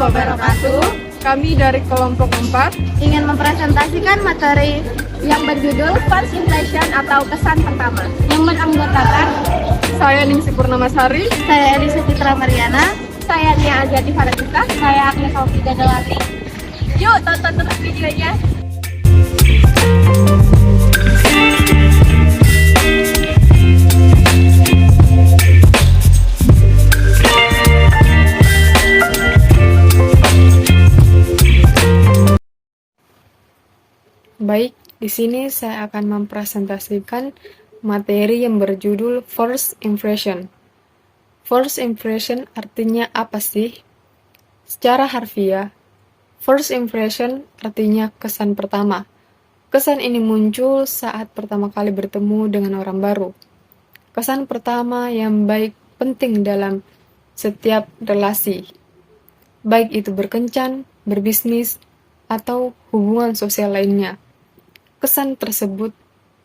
wabarakatuh. Kami dari kelompok 4 ingin mempresentasikan materi yang berjudul First Impression atau kesan pertama yang beranggotakan saya Ningsih Purnamasari, saya Elisa Citra Mariana, saya Nia Aziati Faradita, saya Agnes Sofi Gadawati. Yuk tonton terus videonya. Baik, di sini saya akan mempresentasikan materi yang berjudul First Impression. First impression artinya apa sih? Secara harfiah, first impression artinya kesan pertama. Kesan ini muncul saat pertama kali bertemu dengan orang baru. Kesan pertama yang baik penting dalam setiap relasi, baik itu berkencan, berbisnis, atau hubungan sosial lainnya. Kesan tersebut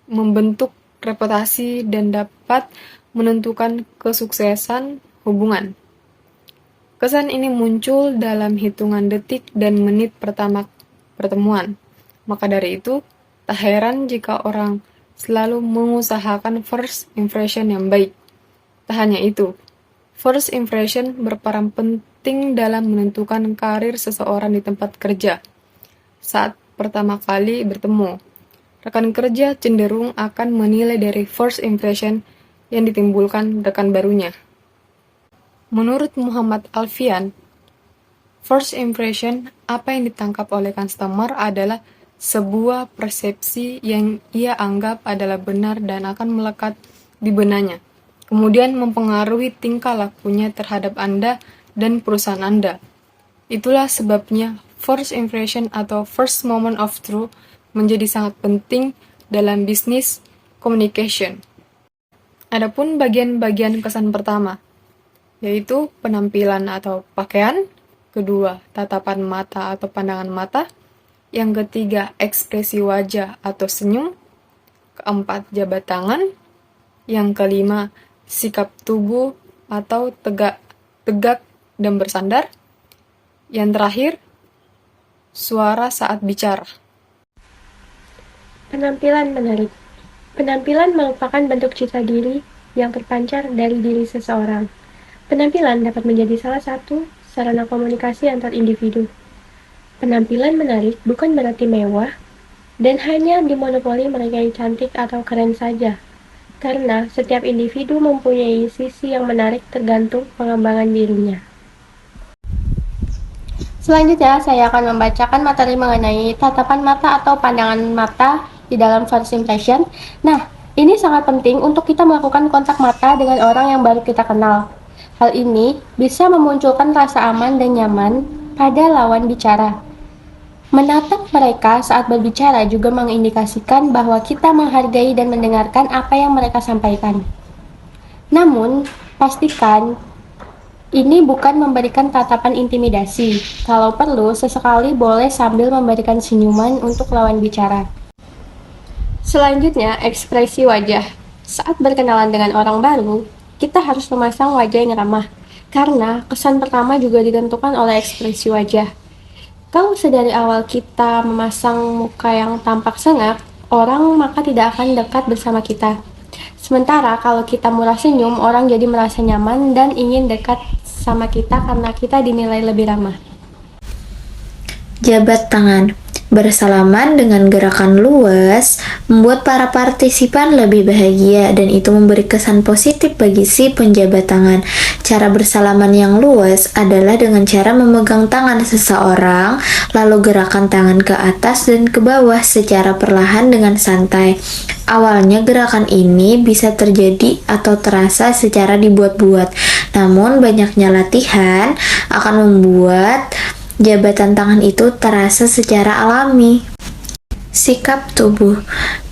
membentuk reputasi dan dapat menentukan kesuksesan hubungan. Kesan ini muncul dalam hitungan detik dan menit pertama pertemuan. Maka dari itu, tak heran jika orang selalu mengusahakan first impression yang baik. Tak hanya itu, first impression berperan penting dalam menentukan karir seseorang di tempat kerja. Saat pertama kali bertemu, rekan kerja cenderung akan menilai dari first impression yang ditimbulkan rekan barunya. Menurut Muhammad Alfian, first impression apa yang ditangkap oleh customer adalah sebuah persepsi yang ia anggap adalah benar dan akan melekat di benaknya, kemudian mempengaruhi tingkah lakunya terhadap Anda dan perusahaan Anda. Itulah sebabnya first impression atau first moment of truth menjadi sangat penting dalam bisnis communication. Adapun bagian-bagian kesan pertama, yaitu penampilan atau pakaian, kedua, tatapan mata atau pandangan mata, yang ketiga, ekspresi wajah atau senyum, keempat, jabat tangan, yang kelima, sikap tubuh atau tegak dan bersandar, yang terakhir, suara saat bicara. Penampilan menarik. Penampilan merupakan bentuk citra diri yang terpancar dari diri seseorang. Penampilan dapat menjadi salah satu sarana komunikasi antar individu. Penampilan menarik bukan berarti mewah dan hanya dimonopoli mereka yang cantik atau keren saja, karena setiap individu mempunyai sisi yang menarik tergantung pengembangan dirinya. Selanjutnya, saya akan membacakan materi mengenai tatapan mata atau pandangan mata di dalam first impression. Nah, ini sangat penting untuk kita melakukan kontak mata dengan orang yang baru kita kenal. Hal ini bisa memunculkan rasa aman dan nyaman pada lawan bicara. Menatap mereka saat berbicara juga mengindikasikan bahwa kita menghargai dan mendengarkan apa yang mereka sampaikan. Namun, pastikan ini bukan memberikan tatapan intimidasi. Kalau perlu, sesekali boleh sambil memberikan senyuman untuk lawan bicara. Selanjutnya, ekspresi wajah. Saat berkenalan dengan orang baru, kita harus memasang wajah yang ramah, karena kesan pertama juga ditentukan oleh ekspresi wajah. Kalau sedari awal kita memasang muka yang tampak sengak, orang maka tidak akan dekat bersama kita. Sementara kalau kita murah senyum, orang jadi merasa nyaman dan ingin dekat sama kita karena kita dinilai lebih ramah. Jabat tangan. Bersalaman dengan gerakan luas membuat para partisipan lebih bahagia dan itu memberi kesan positif bagi si penjabat tangan. Cara bersalaman yang luas adalah dengan cara memegang tangan seseorang, lalu gerakan tangan ke atas dan ke bawah secara perlahan dengan santai. Awalnya gerakan ini bisa terjadi atau terasa secara dibuat-buat, namun banyaknya latihan akan membuat jabatan tangan itu terasa secara alami. Sikap tubuh.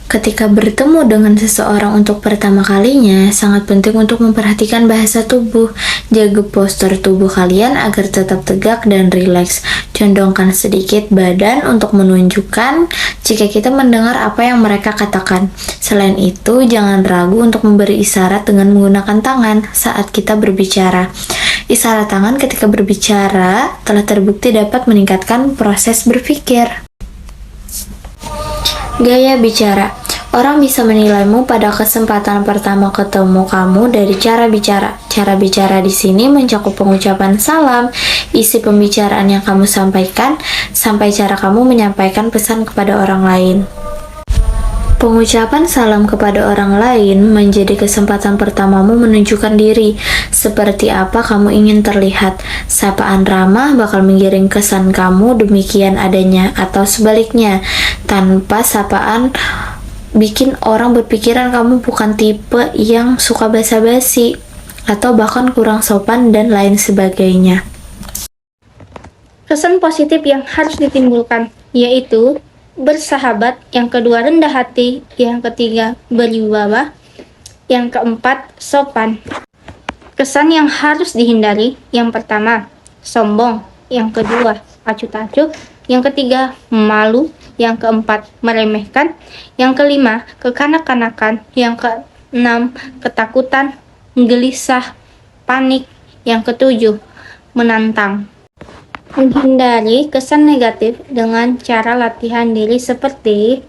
Ketika bertemu dengan seseorang untuk pertama kalinya, sangat penting untuk memperhatikan bahasa tubuh. Jaga postur tubuh kalian agar tetap tegak dan rileks. Condongkan sedikit badan untuk menunjukkan jika kita mendengar apa yang mereka katakan. Selain itu, jangan ragu untuk memberi isyarat dengan menggunakan tangan saat kita berbicara. Isyarat tangan ketika berbicara telah terbukti dapat meningkatkan proses berpikir. Gaya bicara. Orang bisa menilaimu pada kesempatan pertama ketemu kamu dari cara bicara. Cara bicara di sini mencakup pengucapan salam, isi pembicaraan yang kamu sampaikan, sampai cara kamu menyampaikan pesan kepada orang lain. Pengucapan salam kepada orang lain menjadi kesempatan pertamamu menunjukkan diri, seperti apa kamu ingin terlihat. Sapaan ramah bakal menggiring kesan kamu demikian adanya, atau sebaliknya, tanpa sapaan bikin orang berpikiran kamu bukan tipe yang suka basa-basi, atau bahkan kurang sopan dan lain sebagainya. Kesan positif yang harus ditimbulkan, yaitu bersahabat, yang kedua rendah hati, yang ketiga berwibawa, yang keempat sopan. Kesan yang harus dihindari, yang pertama sombong, yang kedua acuh tak acuh, yang ketiga malu, yang keempat meremehkan, yang kelima kekanak-kanakan, yang keenam ketakutan, gelisah, panik, yang ketujuh menantang. Menghindari kesan negatif dengan cara latihan diri seperti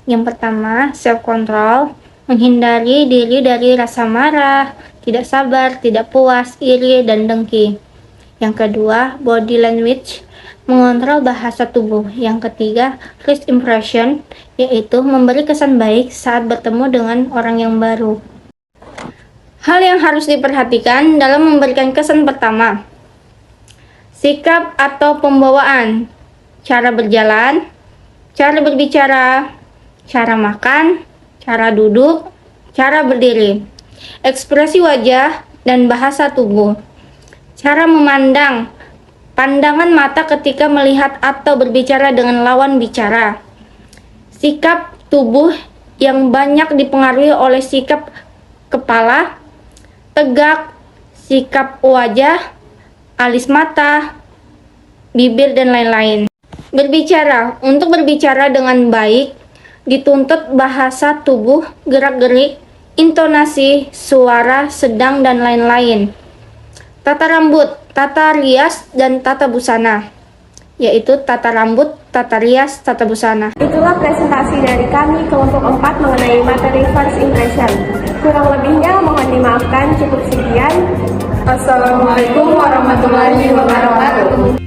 yang pertama self control, menghindari diri dari rasa marah, tidak sabar, tidak puas, iri, dan dengki. Yang kedua body language, mengontrol bahasa tubuh. Yang ketiga first impression, yaitu memberi kesan baik saat bertemu dengan orang yang baru. Hal yang harus diperhatikan dalam memberikan kesan pertama: sikap atau pembawaan, cara berjalan, cara berbicara, cara makan, cara duduk, cara berdiri, ekspresi wajah dan bahasa tubuh, cara memandang, pandangan mata ketika melihat atau berbicara dengan lawan bicara, sikap tubuh yang banyak dipengaruhi oleh sikap kepala, tegak, sikap wajah, alis mata, bibir, dan lain-lain. Berbicara. Untuk berbicara dengan baik, dituntut bahasa tubuh, gerak-gerik, intonasi, suara, sedang, dan lain-lain. Tata rambut, tata rias, dan tata busana, yaitu tata rambut, tata rias, tata busana. Itulah presentasi dari kami kelompok 4 mengenai materi first impression. Kurang lebihnya mohon dimaafkan, cukup sekian. Assalamualaikum warahmatullahi wabarakatuh.